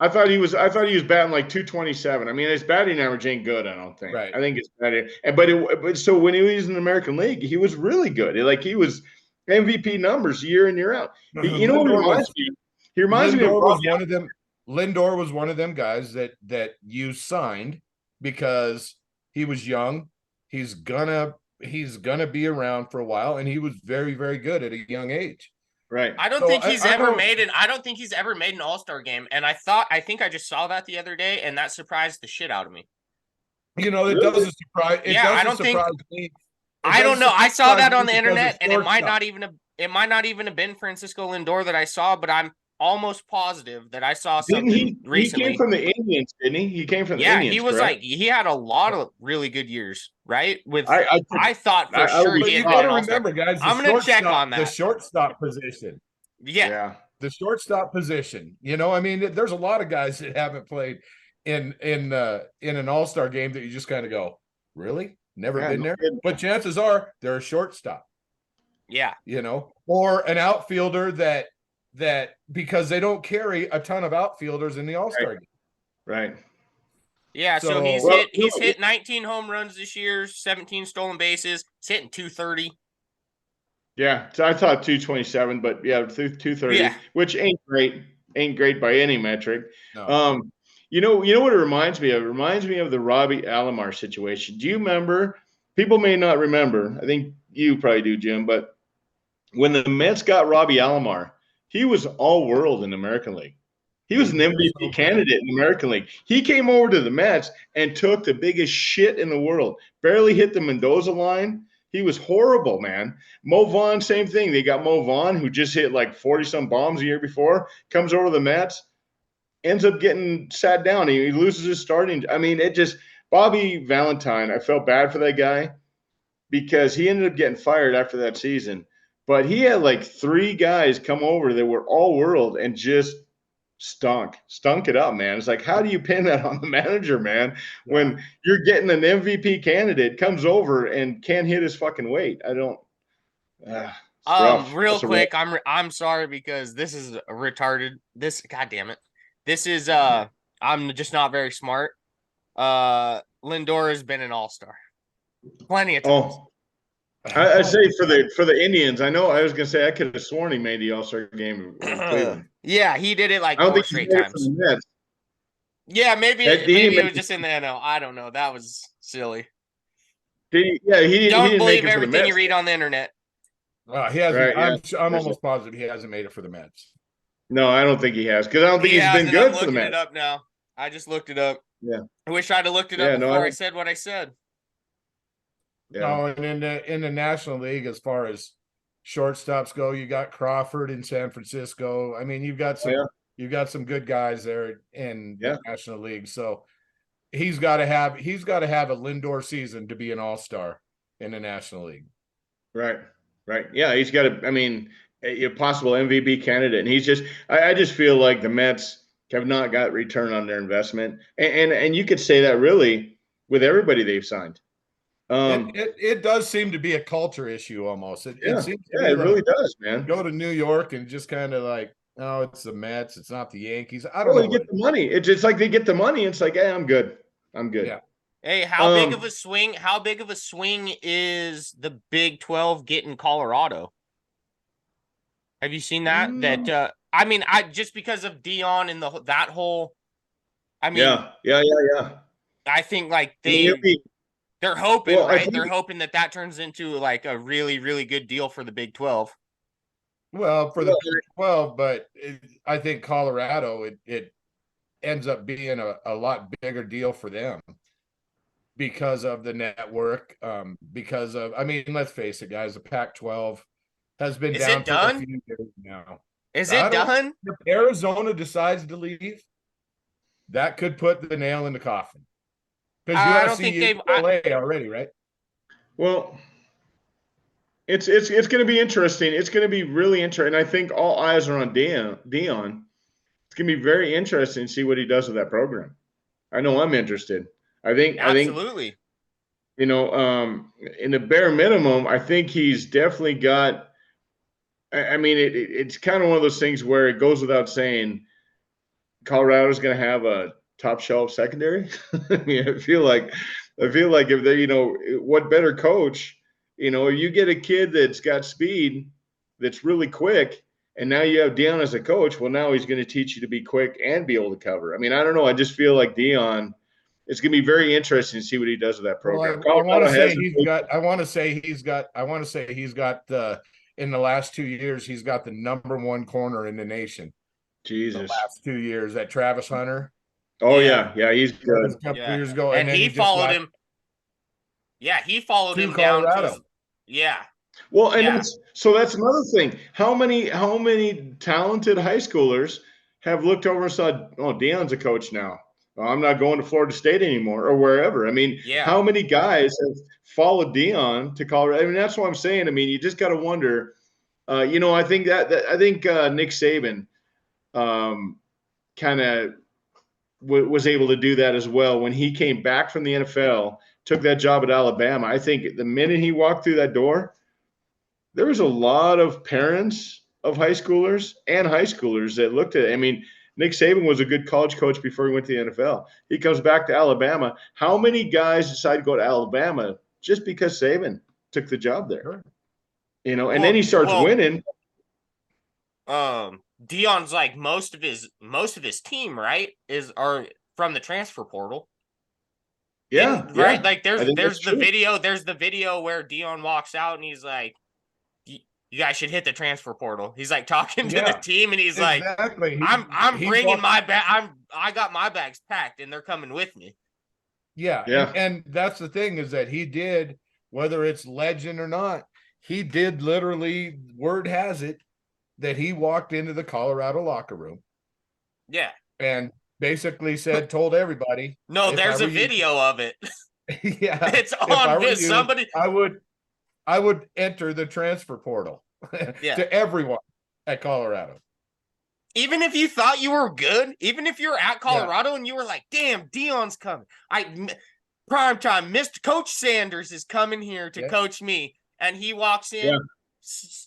I thought he was batting like 227. I mean, his batting average ain't good. I don't think. Right. I think it's better. But so when he was in the American League, he was really good. He was MVP numbers year in year out. You know what he reminds me? He reminds me of Lindor was Bobby. one of them. Lindor was one of them guys that you signed because he was young. He's gonna be around for a while, and he was very, very good at a young age. Right. I don't think he's ever made an All-Star game. And I think I just saw that the other day, and that surprised the shit out of me. You know, it doesn't surprise. I don't think. Me. I don't know. I saw that on the because internet, of and it might shortstop. not even have been Francisco Lindor that I saw, but I'm almost positive that I saw something recently. He came from the Indians, didn't he? He came from the Indians. He was correct? like he had a lot of really good years, right? With I thought for sure But he you had got been to an All-Star. remember, guys. I'm going to check on that. The shortstop position. Yeah. The shortstop position. You know, I mean, there's a lot of guys that haven't played in an All-Star game that you just kind of go, really? Never been there? But chances are they're a shortstop. Yeah. You know, or an outfielder that because they don't carry a ton of outfielders in the All-Star game. Right. Yeah, so he's hit 19 home runs this year, 17 stolen bases. He's hitting 230. Yeah, so I thought 227, but yeah, 230, which ain't great by any metric. No. You know what it reminds me of? It reminds me of the Robbie Alomar situation. Do you remember? People may not remember. I think you probably do, Jim. But when the Mets got Robbie Alomar, he was all world in the American League. He was an MVP candidate in the American League. He came over to the Mets and took the biggest shit in the world. Barely hit the Mendoza line. He was horrible, man. Mo Vaughn, same thing. They got Mo Vaughn, who just hit like 40-some bombs a year before, comes over to the Mets, ends up getting sat down. He loses his starting. I mean, Bobby Valentine, I felt bad for that guy because he ended up getting fired after that season. But he had like 3 guys come over that were all world and just stunk it up, man. It's like, how do you pin that on the manager, man, when you're getting an MVP candidate comes over and can't hit his fucking weight? I don't. Real quick, I'm sorry because this is retarded. God damn it. This is I'm just not very smart. Lindor has been an All-Star plenty of times. I say for the Indians, I know I was gonna say I could have sworn he made the All-Star game in Cleveland. Yeah, he did it like I don't 4 think straight times. Yeah, maybe it was just in the NL. I don't know. That was silly. He didn't believe everything you read on the internet. He hasn't. Right, I'm almost positive he hasn't made it for the Mets. No, I don't think he has because I don't think he's been good for the Mets. I'm looking it up now. I just looked it up. Yeah. I wish I'd have looked it up before I said what I said. Yeah. No, and in the National League, as far as shortstops go, you got Crawford in San Francisco. I mean, you've got some good guys there in the National League. So he's got to have a Lindor season to be an All-Star in the National League. Right. Yeah, he's got a possible MVP candidate, and he's just. I just feel like the Mets have not got return on their investment, and you could say that really with everybody they've signed. It does seem to be a culture issue almost. It seems it really does, man. Go to New York and just kind of like, oh, it's the Mets, it's not the Yankees. I don't know. They get the money. It's just like they get the money. It's like, hey, I'm good. Yeah. Hey, how big of a swing? How big of a swing is the Big 12 getting Colorado? Have you seen that? That I just because of Dion and that whole. I mean, yeah. I think like they're hoping, right? They're hoping that turns into like a really, really good deal for the Big 12. Well, for the Big 12, but I think Colorado, it ends up being a lot bigger deal for them because of the network. Because of, let's face it, guys, the Pac-12 has been down for a few years now. Is it done? If Arizona decides to leave, that could put the nail in the coffin. Because I don't think they've already, right? Well, it's going to be interesting. It's going to be really interesting. I think all eyes are on Dion. It's going to be very interesting to see what he does with that program. I know I'm interested. Absolutely. In the bare minimum, I think he's definitely got. I mean, it's kind of one of those things where it goes without saying, Colorado's going to have a top shelf secondary. I mean, I feel like if they, what better coach, you get a kid that's got speed, that's really quick, and now you have Dion as a coach. Well, now he's going to teach you to be quick and be able to cover. I mean, I don't know. I just feel like Dion. It's going to be very interesting to see what he does with that program. Well, I want to say he's got in the last 2 years, he's got the number one corner in the nation. Jesus. The last 2 years, that Travis Hunter. Oh yeah, he's good. A couple years ago, and then he followed him. Yeah, he followed him down to Well, and that's another thing. How many talented high schoolers have looked over and said, "Oh, Dion's a coach now. Well, I'm not going to Florida State anymore," or wherever. I mean, how many guys have followed Dion to Colorado? I mean, that's what I'm saying. I mean, you just got to wonder. I think Nick Saban kind of was able to do that as well when he came back from the NFL, took that job at Alabama. I think the minute he walked through that door, there was a lot of parents of high schoolers and high schoolers that looked at it. I mean, Nick Saban was a good college coach before he went to the NFL. He comes back to Alabama. How many guys decide to go to Alabama just because Saban took the job there? And then he starts winning. Dion's like most of his team, right, are from the transfer portal. Yeah, right. Like there's the video where Dion walks out and he's like, "You guys should hit the transfer portal." He's like talking to the team and he's like, "I'm bringing my bag. I got my bags packed and they're coming with me." Yeah. And that's the thing is that he did, whether it's legend or not, he did literally, word has it, that he walked into the Colorado locker room. Yeah. And basically told everybody. No, there's a video of it. Yeah. It's on this. Somebody. I would enter the transfer portal to everyone at Colorado. Even if you thought you were good, even if you're at Colorado and you were like, "Damn, Dion's coming. Prime time, Mr. Coach Sanders is coming here to coach me." And he walks in,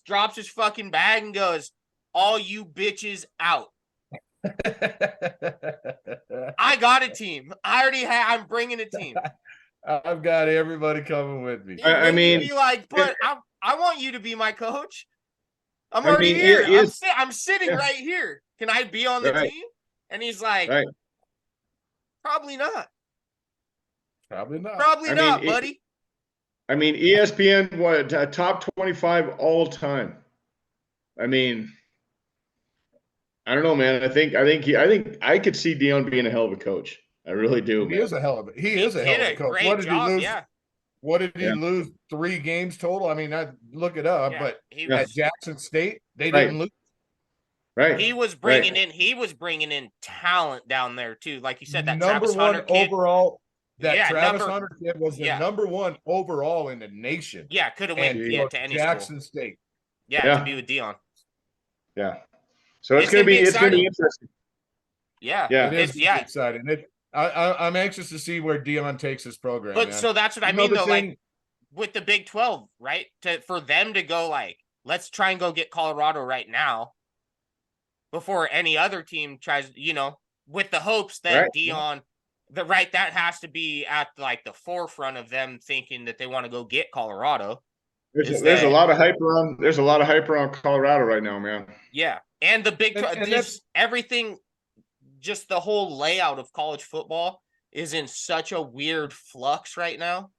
drops his fucking bag and goes, "All you bitches out." I got a team. I'm bringing a team. I've got everybody coming with me. I mean, be like, but I want you to be my coach. I'm already here. I'm sitting right here. Can I be on the team? And he's like, probably not. Probably not. Probably not, buddy. I mean, ESPN, top 25 all time. I mean, I don't know, man. I think I could see Dion being a hell of a coach. I really do. He is a hell of a coach. What did he lose? What did he lose? 3 games total. I mean, I look it up, but at Jackson State, they didn't lose. Right. He was bringing in talent down there too. Like you said, that Travis Hunter kid. Overall. Travis Hunter kid was the number 1 overall in the nation. Yeah, could have went to any Jackson school. State. Yeah, to be with Dion. Yeah. So it's gonna be interesting. Yeah. It is exciting. I'm anxious to see where Dion takes his program. But man. So that's what I mean, though. Like with the Big 12, right? For them to go like, let's try and go get Colorado right now before any other team tries, with the hopes that Dion, that has to be at like the forefront of them thinking that they want to go get Colorado. There's a lot of hype around. There's a lot of hype around Colorado right now, man. Yeah, and the Big 12, everything. Just the whole layout of college football is in such a weird flux right now,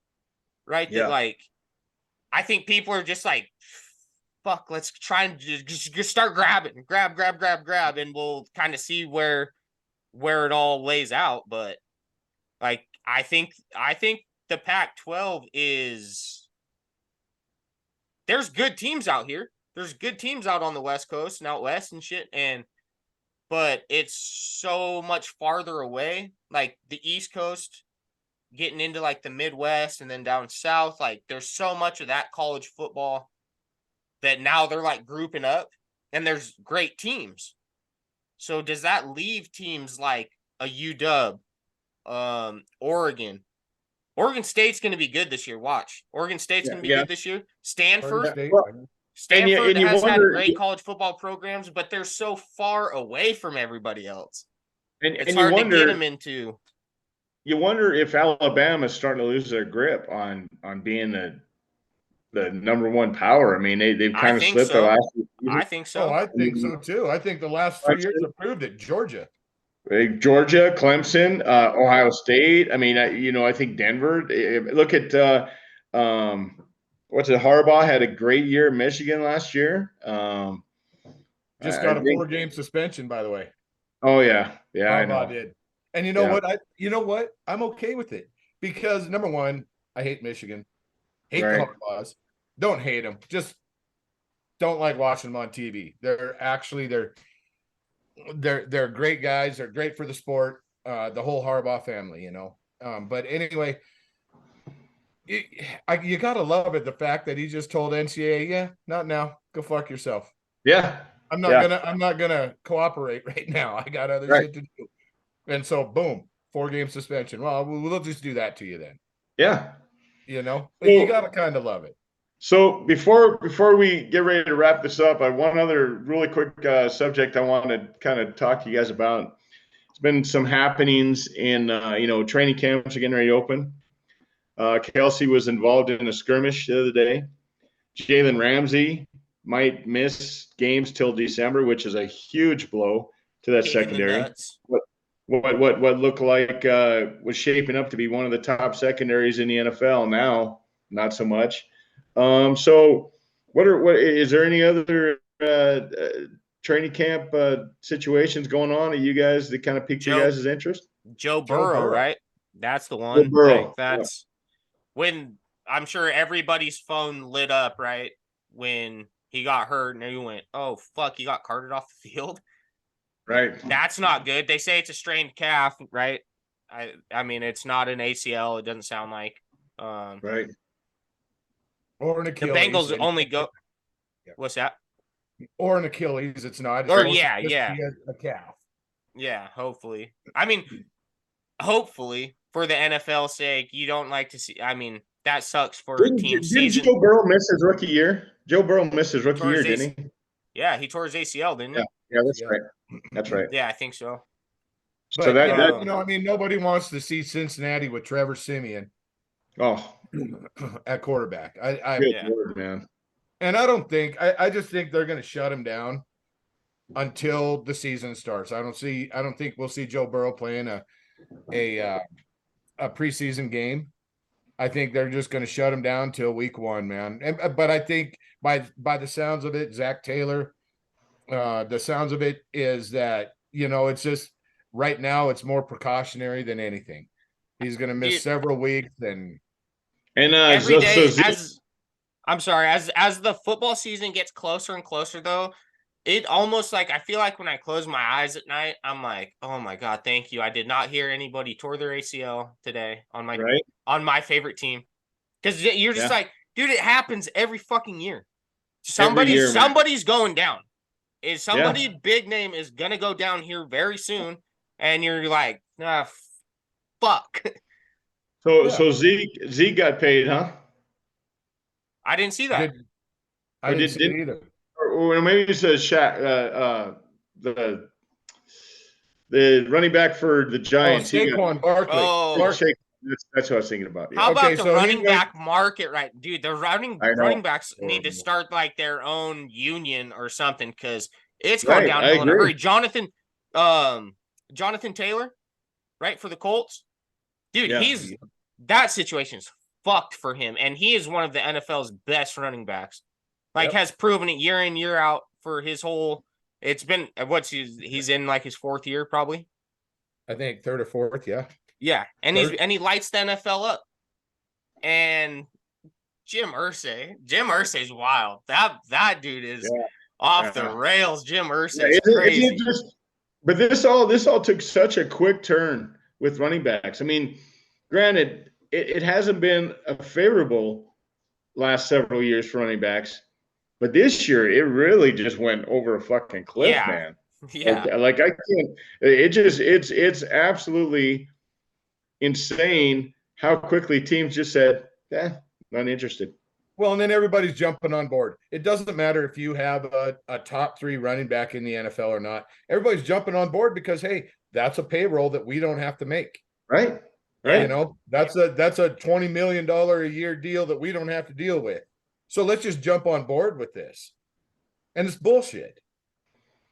right? That like, I think people are just like, fuck, let's try and just start grabbing, grab, and we'll kind of see where it all lays out. But like, I think the Pac-12 there's good teams out here. There's good teams out on the West Coast and out West and shit, but it's so much farther away. Like the East Coast getting into like the Midwest and then down South, like there's so much of that college football that now they're like grouping up and there's great teams. So does that leave teams like a UW, Oregon, Oregon State's going to be good this year. Watch. Oregon State's going to be good this year. Stanford. State, Stanford and you has had wonder, great college football programs, but they're so far away from everybody else. It's you hard wonder, to get them into. You wonder if Alabama's starting to lose their grip on being the number one power. I mean, they've kind of slipped the last few I seasons. think so. Oh, I think so too. I think the last 3 years have proved it. Georgia, Clemson, Ohio State. I mean, I think Denver. Look at what's it? Harbaugh had a great year at Michigan last year. just I got a think- 4-game suspension, by the way. Oh yeah, I know. Harbaugh did. And you know what? I'm okay with it because number one, I hate Michigan, hate the Harbaughs. Don't hate them, just don't like watching them on TV. They're great guys. They're great for the sport. The whole Harbaugh family, But anyway, you gotta love it. The fact that he just told NCAA, yeah, not now. Go fuck yourself. Yeah, I'm not gonna cooperate right now. I got other shit to do. And so, boom, 4-game suspension. Well, we'll just do that to you then. Yeah. But you gotta kind of love it. So before we get ready to wrap this up, I have one other really quick subject I want to kind of talk to you guys about. It's been some happenings in training camps are getting ready to open. Kelsey was involved in a skirmish the other day. Jalen Ramsey might miss games till December, which is a huge blow to that secondary. What looked like was shaping up to be one of the top secondaries in the NFL. Now, not so much. So what is there any other training camp situations going on that you guys that kind of piqued your guys' interest? Joe Burrow, right? That's the one. Like, that's when I'm sure everybody's phone lit up, right? When he got hurt and he went, oh fuck, he got carted off the field. Right. That's not good. They say it's a strained calf, right? I mean, it's not an ACL. It doesn't sound like. Right. Or an Achilles. The Bengals only go. Yeah. What's that? Or an Achilles. It's not. It's or a calf. Yeah, hopefully. I mean, hopefully for the NFL sake, you don't like to see. I mean, that sucks for a team season. Joe Burrow miss his rookie year? Joe Burrow missed his rookie year, didn't he? Yeah, he tore his ACL, didn't he? Yeah, that's right. That's right. Yeah, I think so. But, so I mean, nobody wants to see Cincinnati with Trevor Siemian. Oh, at quarterback. Lord, man. And I just think they're going to shut him down until the season starts. I don't think we'll see Joe Burrow playing a preseason game. I think they're just going to shut him down till week 1, man. But I think by the sounds of it, Zach Taylor, the sounds of it is that, it's just right now it's more precautionary than anything. He's going to miss several weeks and every day as the football season gets closer and closer, though, it almost like I feel like when I close my eyes at night, I'm like, oh my God, thank you. I did not hear anybody tore their ACL today on my favorite team. Because you're just like, dude, it happens every fucking year. Somebody's going down. Is somebody big name is gonna go down here very soon, and you're like, fuck. So Zeke got paid, huh? I didn't see that. I didn't see it either. Or maybe it says Shaq, the running back for the Giants. Saquon Barkley. That's what I was thinking about. Yeah. How about the running back market, right, dude? The running backs need to start like their own union or something because it's going downhill in a hurry. Jonathan Taylor, right, for the Colts, dude. That situation's fucked for him, and he is one of the NFL's best running backs. Like, has proven it year in, year out for his whole. It's been he's in like his 4th year, probably. I think 3rd or 4th, yeah. Yeah, and he lights the NFL up. And Jim Irsay's wild. That dude is off the rails. Jim Irsay's crazy. But this all took such a quick turn with running backs. I mean, granted, it hasn't been a favorable last several years for running backs, but this year it really just went over a fucking cliff, man. Yeah, like I can't. It's absolutely insane how quickly teams just said, not interested. Well, and then everybody's jumping on board. It doesn't matter if you have a top 3 running back in the NFL or not. Everybody's jumping on board because, hey, that's a payroll that we don't have to make. Right. Right. You know, that's a $20 million a year deal that we don't have to deal with. So let's just jump on board with this. And it's bullshit.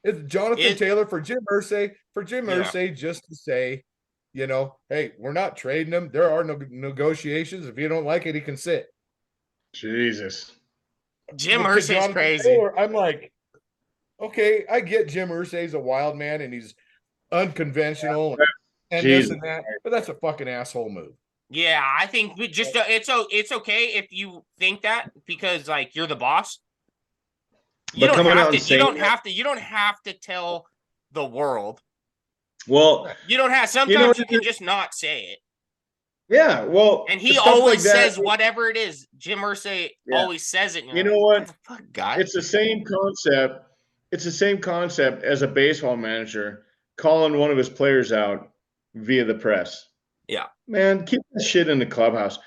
It's Jonathan Taylor for Jim Irsay just to say, you know, hey, we're not trading him. There are no negotiations. If you don't like it, he can sit. Jesus. Jim Irsay's crazy. Taylor, I'm like, okay, I get Jim Irsay's a wild man and he's unconventional and this and that, but that's a fucking asshole move. Yeah, I think we just it's okay if you think that because like you're the boss. You don't have to tell the world. Well, you don't have. Sometimes you can just not say it. Yeah, well, and he always says whatever it is. Jim Irsay always says it. You know what? Fuck, guy. It's the same concept. It's the same concept as a baseball manager calling one of his players out via the press. Yeah, man, keep that shit in the clubhouse.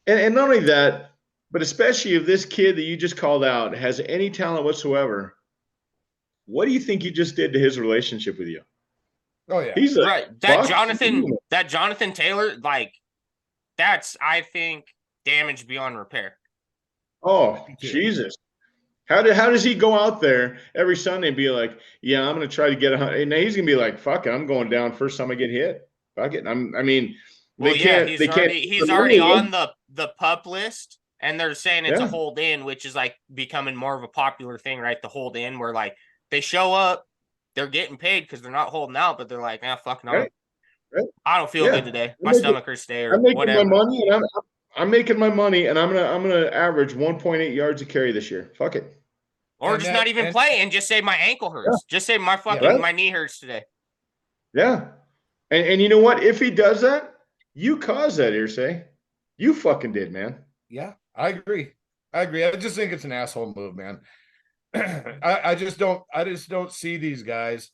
And not only that, but especially if this kid that you just called out has any talent whatsoever, what do you think you just did to his relationship with you? Oh yeah, he's right. That Jonathan Taylor, like. That's, I think, damage beyond repair. Oh, Jesus. How does he go out there every Sunday and be like, yeah, I'm going to try to get 100. And he's going to be like, fuck it, I'm going down first time I get hit. Fuck it. He's already on the pup list, and they're saying it's a hold in, which is like becoming more of a popular thing, right? The hold in where like they show up, they're getting paid because they're not holding out, but they're like, fuck no. Right. Right. I don't feel good today. My stomach hurts today, or I'm making whatever. my money, and I'm making my money, and I'm gonna average 1.8 yards a carry this year. Fuck it. Or just not even play and just say my ankle hurts. Yeah. Just say my my knee hurts today. Yeah, and you know what? If he does that, you caused that, Irsay. You fucking did, man. Yeah, I agree. I just think it's an asshole move, man. I just don't see these guys.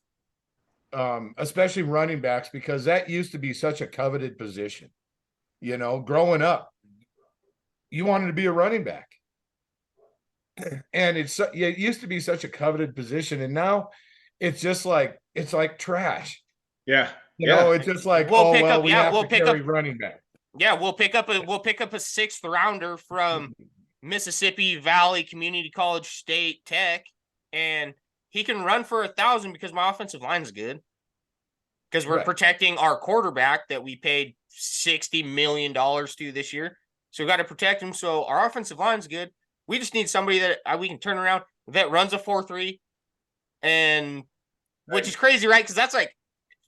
Especially running backs, because that used to be such a coveted position. You know, growing up, you wanted to be a running back, and it used to be such a coveted position, and now it's like trash. Yeah, you know, it's just like we'll pick up running back. Yeah, we'll pick up a 6th rounder from Mississippi Valley Community College State Tech, and he can run for 1,000 because my offensive line is good. Because we're protecting our quarterback that we paid $60 million to this year. So we got to protect him. So our offensive line's good. We just need somebody that we can turn around that runs a 4.3, and which is crazy, right? Because that's like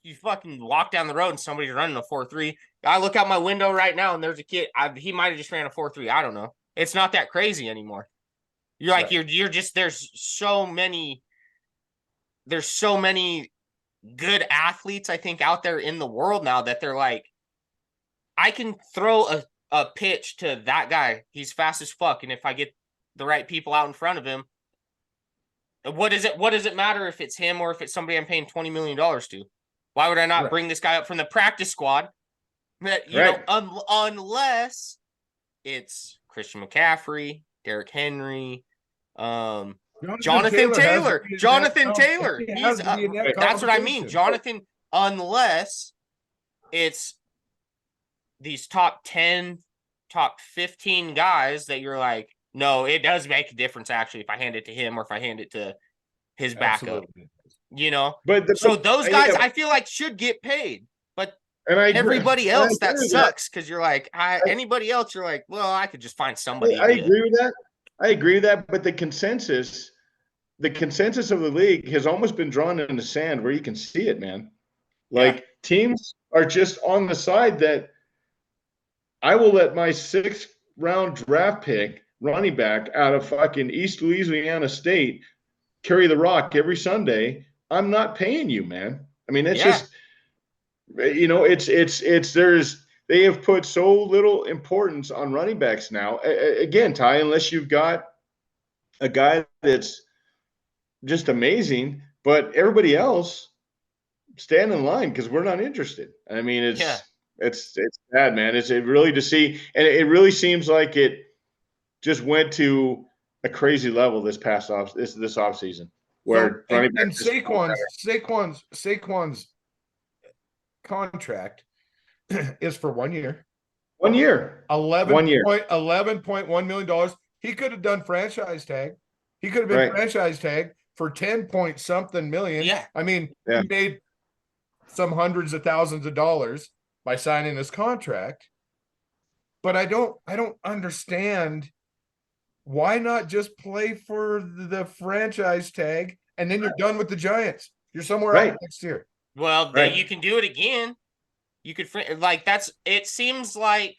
you fucking walk down the road and somebody's running a 4.3. I look out my window right now and there's a kid. He might have just ran a 4.3. I don't know. It's not that crazy anymore. You're like you're just there's so many good athletes, I think, out there in the world now that they're like, I can throw a pitch to that guy. He's fast as fuck. And if I get the right people out in front of him, what does it matter if it's him or if it's somebody I'm paying $20 million to? Why would I not bring this guy up from the practice squad? That you know, unless it's Christian McCaffrey, Derrick Henry, Jonathan Taylor. That's what I mean. Jonathan, unless it's these top 10, top 15 guys that you're like, no, it does make a difference actually if I hand it to him or if I hand it to his backup. Absolutely. You know? So those guys I feel like should get paid. But everybody else that sucks because you're like, anybody else, you're like, well, I could just find somebody. I agree with that. I agree with that, but the consensus of the league has almost been drawn in the sand where you can see it, man. Like teams are just on the side that I will let my 6th round draft pick running back out of fucking East Louisiana State carry the rock every Sunday. I'm not paying you, man. I mean, it's just, you know, they have put so little importance on running backs now. Again, Ty, unless you've got a guy that's just amazing, but everybody else stand in line because we're not interested. I mean, It's bad, man. It really to see, and it really seems like it just went to a crazy level this off season, So where running and back just Saquon's contract is for 1 year. 1 year. 1 year. $11.1 million. He could have done franchise tag. He could have been Right. franchise tag for 10 point something million. Yeah. I mean, Yeah. he made some hundreds of thousands of dollars by signing this contract. But I don't understand, why not just play for the franchise tag and then you're done with the Giants. You're somewhere else next year. Well, Right. you can do it again. You could it seems like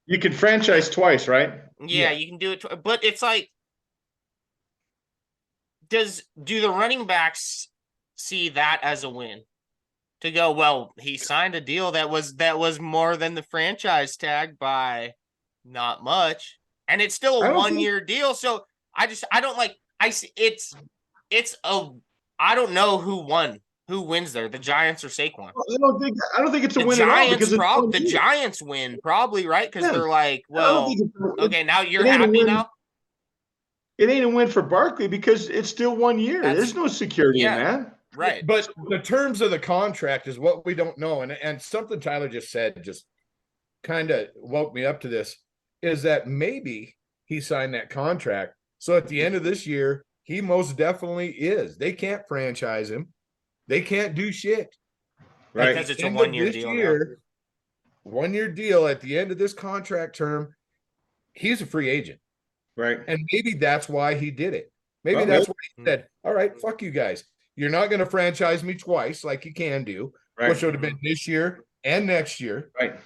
You can franchise twice, right? yeah. You can do it, but it's like, do the running backs see that as a win? To go, well, he signed a deal that was more than the franchise tag by not much, and it's still a 1 year deal. So I don't like, it's I don't know who wins there, the Giants or Saquon. I don't think it's a win at all, because the Giants win probably, right? Because they're like, well, okay, now you're happy now. It ain't a win for Barkley because it's still 1 year. There's no security in that. Right. But the terms of the contract is what we don't know. And something Tyler just said just kind of woke me up to this, is that maybe he signed that contract. So at the end of this year, he most definitely is. They can't franchise him. They can't do shit. Right. Because it's a 1 year deal. 1 year deal at the end of this contract term, he's a free agent. Right. And maybe that's why he did it. Maybe that's why he said, all right, fuck you guys. You're not going to franchise me twice like you can do, which would have been this year and next year. Right.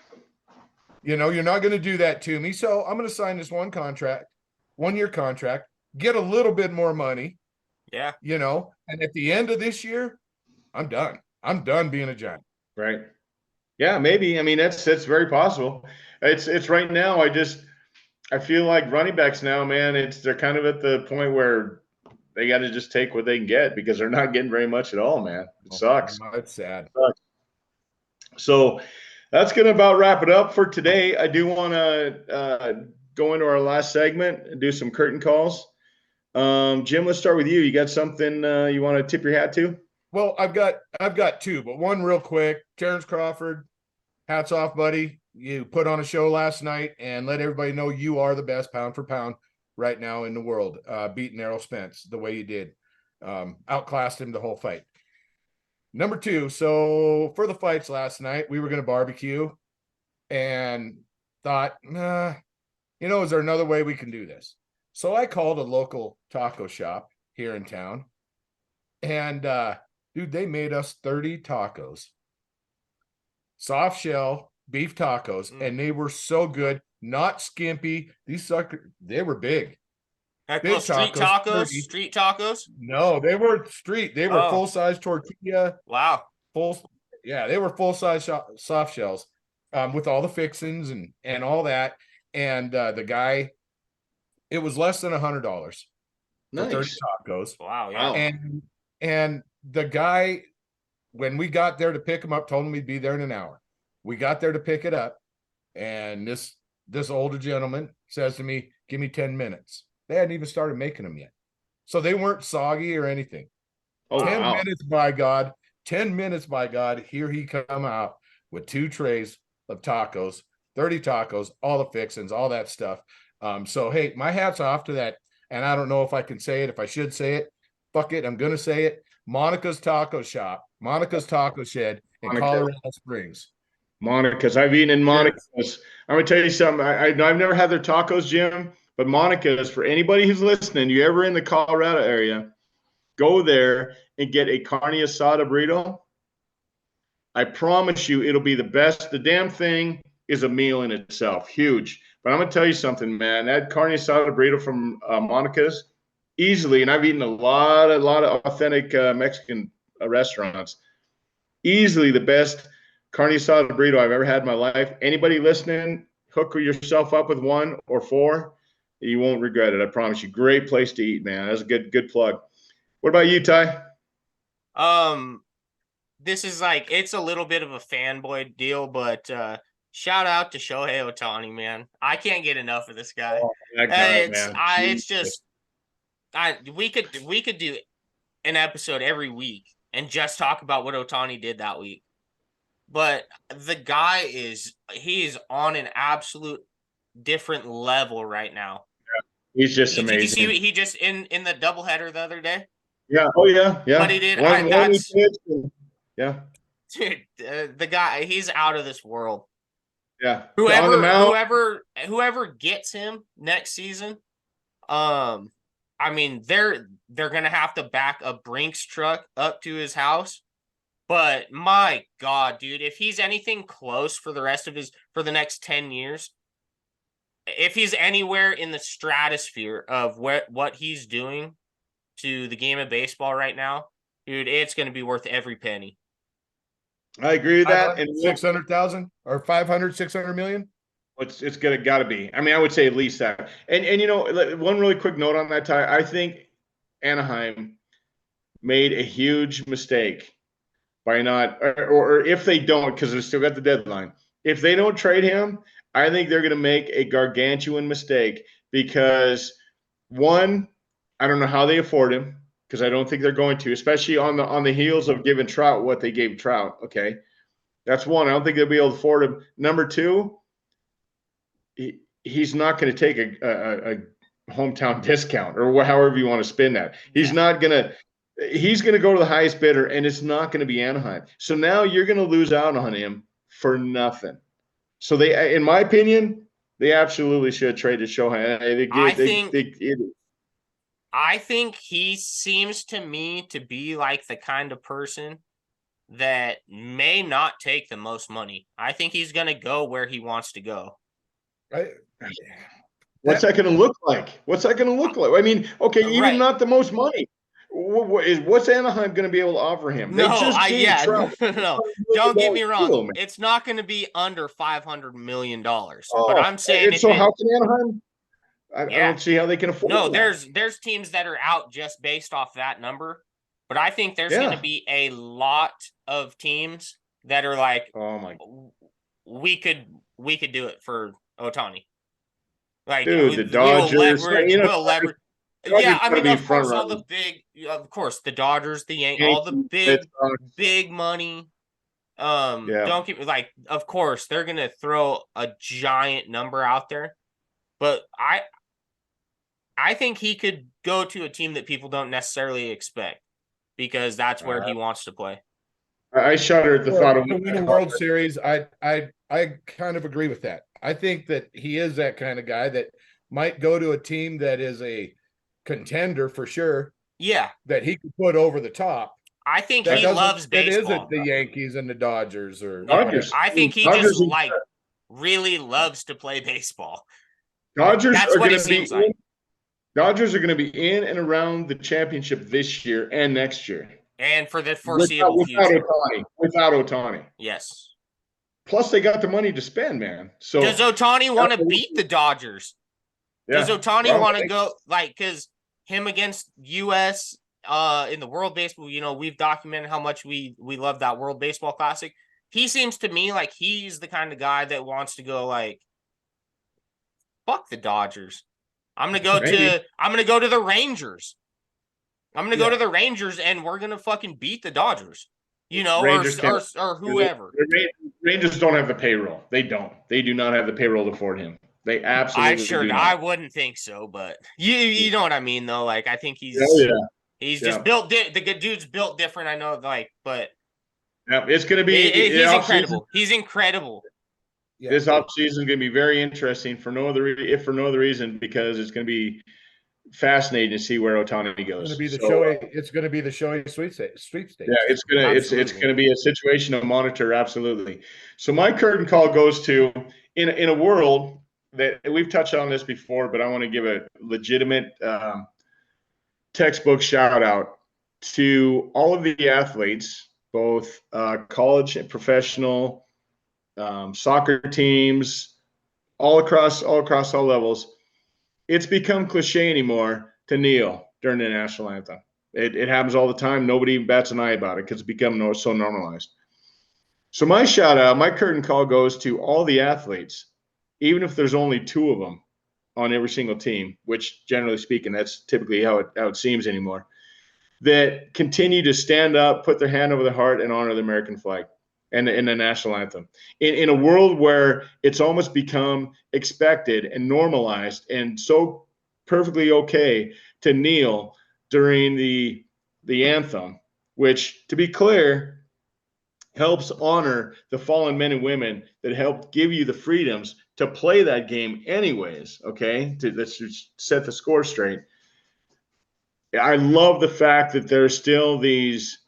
You know, you're not going to do that to me. So I'm going to sign this 1 year contract, get a little bit more money. Yeah. You know, and at the end of this year, I'm done. I'm done being a Giant. Right. Yeah, maybe. I mean, that's very possible. It's right now. I feel like running backs now, man, they're kind of at the point where they got to just take what they can get, because they're not getting very much at all, man. It sucks. It's sad. It sucks. So that's going to about wrap it up for today. I do want to go into our last segment and do some curtain calls. Jim, let's start with you. You got something you want to tip your hat to? Well, I've got 2, but one real quick. Terrence Crawford, hats off, buddy. You put on a show last night and let everybody know you are the best pound for pound right now in the world, beating Errol Spence the way you did. Outclassed him the whole fight. Number 2, so for the fights last night, we were going to barbecue and thought, is there another way we can do this? So I called a local taco shop here in town, and dude, they made us 30 tacos, soft shell beef tacos, and they were so good. Not skimpy. These suckers, they were big. Big street tacos? Street tacos? No, they weren't street. They were full-size tortilla. Wow. They were full-size soft shells with all the fixings and all that. And the guy, it was less than $100 for 30 tacos. Wow, yeah. And the guy, when we got there to pick him up, told him he'd be there in an hour. We got there to pick it up, and this older gentleman says to me, give me 10 minutes. They hadn't even started making them yet. So they weren't soggy or anything. 10 minutes, by God. 10 minutes, by God. Here he come out with 2 trays of tacos, 30 tacos, all the fixings, all that stuff. So, hey, my hat's off to that. And I don't know if I can say it, if I should say it. Fuck it, I'm going to say it. Monica's Taco Shop, Monica's Taco Shed in Colorado Springs. Monica's. I've eaten in Monica's. Yeah. I'm going to tell you something. I've never had their tacos, Jim, but Monica's, for anybody who's listening, you ever in the Colorado area, go there and get a carne asada burrito. I promise you it'll be the best. The damn thing is a meal in itself. Huge. But I'm going to tell you something, man. That carne asada burrito from Monica's, easily, and I've eaten a lot of authentic Mexican restaurants, easily the best carne asada burrito I've ever had in my life. Anybody listening, hook yourself up with 1 or 4. You won't regret it. I promise you. Great place to eat, man. That's a good plug. What about you, Ty? this is like, it's a little bit of a fanboy deal, but shout out to Shohei Ohtani, man. I can't get enough of this guy. Oh, that guy, It's man. it's just we could do an episode every week and just talk about what Ohtani did that week. But the guy he's on an absolute different level right now. He's just Did you see amazing. what he just in the doubleheader the other day? Yeah. Oh yeah. Yeah. What he did? Yeah. Dude, the guy, he's out of this world. Yeah. On the mound. Whoever gets him next season, I mean, they're gonna have to back a Brinks truck up to his house. But my God, dude, if he's anything close for the next 10 years, if he's anywhere in the stratosphere of what he's doing to the game of baseball right now, dude, it's going to be worth every penny. I agree with that. And 600,000 or 500, 600 million. It's got to be. I mean, I would say at least that. And you know, one really quick note on that, Ty. I think Anaheim made a huge mistake by not, or if they don't, because they still got the deadline. If they don't trade him, I think they're going to make a gargantuan mistake because, one, I don't know how they afford him because I don't think they're going to, especially on the heels of giving Trout what they gave Trout. Okay, that's one. I don't think they'll be able to afford him. Number two, he's not going to take a hometown discount or however you want to spin that. He's not going to. He's going to go to the highest bidder, and it's not going to be Anaheim. So now you're going to lose out on him for nothing. So they, in my opinion, they absolutely should trade to Shohei. I think he seems to me to be like the kind of person that may not take the most money. I think he's going to go where he wants to go. What's that going to look like? I mean, okay, even not the most money. What's Anaheim going to be able to offer him? No, don't get me wrong. It's not going to be under $500 million. But I'm saying, so how can Anaheim? I don't see how they can afford. No, there's teams that are out just based off that number. But I think there's going to be a lot of teams that are like, oh my, we could do it for Ohtani. Like, dude, the Dodgers, we'll leverage. Yeah, I mean, of course, the Dodgers, the Yankees, all the big money. Don't keep like, of course, they're gonna throw a giant number out there, but I think he could go to a team that people don't necessarily expect because that's where he wants to play. I shudder at the thought of winning a World Series. I kind of agree with that. I think that he is that kind of guy that might go to a team that is a contender for sure. Yeah, that he could put over the top. I think he loves baseball. It isn't the Yankees and the Dodgers or Dodgers. I think he just really loves to play baseball. Dodgers are going to be like. Dodgers are going to be in and around the championship this year and next year, and for the foreseeable future. Without Ohtani, yes. Plus, they got the money to spend, man. So does Ohtani want to beat the Dodgers? Yeah. Does Ohtani want to go because him against U.S. In the World Baseball? You know, we've documented how much we love that World Baseball Classic. He seems to me like he's the kind of guy that wants to go like, fuck the Dodgers. I'm gonna go to the Rangers. I'm gonna go to the Rangers, and we're gonna fucking beat the Dodgers. You know, or whoever. Rangers don't have the payroll. They don't. They do not have the payroll to afford him. They absolutely do not. I wouldn't think so, but you know what I mean, though. Like, I think he's just built. The good dude's built different. I know, like, but it's gonna be. He's incredible. He's incredible. Yeah. This offseason is going to be very interesting for no other reason because it's going to be fascinating to see where Ohtani goes. It's going to be the Shohei sweepstakes. Yeah, it's going to be a situation to monitor. Absolutely. So my curtain call goes to in a world that we've touched on this before, but I want to give a legitimate textbook shout out to all of the athletes, both college and professional. Soccer teams, all across all levels. It's become cliche anymore to kneel during the national anthem. It happens all the time. Nobody even bats an eye about it because it's become so normalized. So my shout out, my curtain call goes to all the athletes, even if there's only 2 of them on every single team, which generally speaking, that's typically how it seems anymore, that continue to stand up, put their hand over their heart, and honor the American flag and the national anthem. In a world where it's almost become expected and normalized and so perfectly okay to kneel during the anthem, which, to be clear, helps honor the fallen men and women that helped give you the freedoms to play that game anyways, okay? Let's just set the score straight. I love the fact that there's still these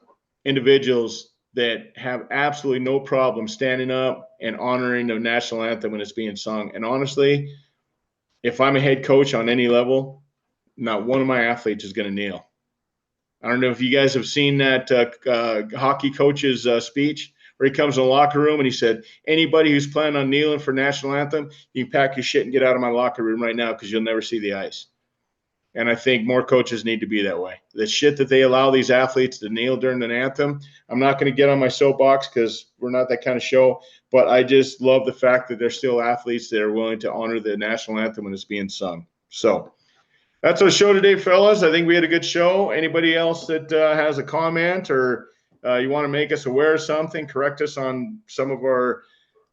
individuals that have absolutely no problem standing up and honoring the national anthem when it's being sung. And honestly, if I'm a head coach on any level, not one of my athletes is going to kneel. I don't know if you guys have seen that hockey coach's speech where he comes in the locker room and he said, anybody who's planning on kneeling for national anthem, you can pack your shit and get out of my locker room right now because you'll never see the ice. And I think more coaches need to be that way. The shit that they allow these athletes to kneel during an anthem, I'm not going to get on my soapbox because we're not that kind of show, but I just love the fact that there's still athletes that are willing to honor the national anthem when it's being sung. So that's our show today, fellas. I think we had a good show. Anybody else that has a comment or you want to make us aware of something, correct us on some of our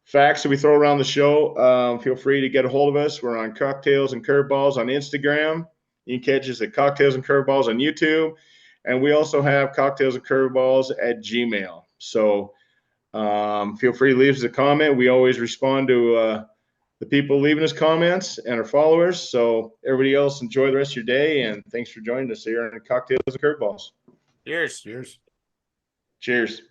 facts that we throw around the show, feel free to get a hold of us. We're on Cocktails and Curveballs on Instagram. You can catch us at Cocktails and Curveballs on YouTube. And we also have Cocktails and Curveballs at Gmail. So feel free to leave us a comment. We always respond to the people leaving us comments and our followers. So everybody else, enjoy the rest of your day. And thanks for joining us here on Cocktails and Curveballs. Cheers. Cheers. Cheers.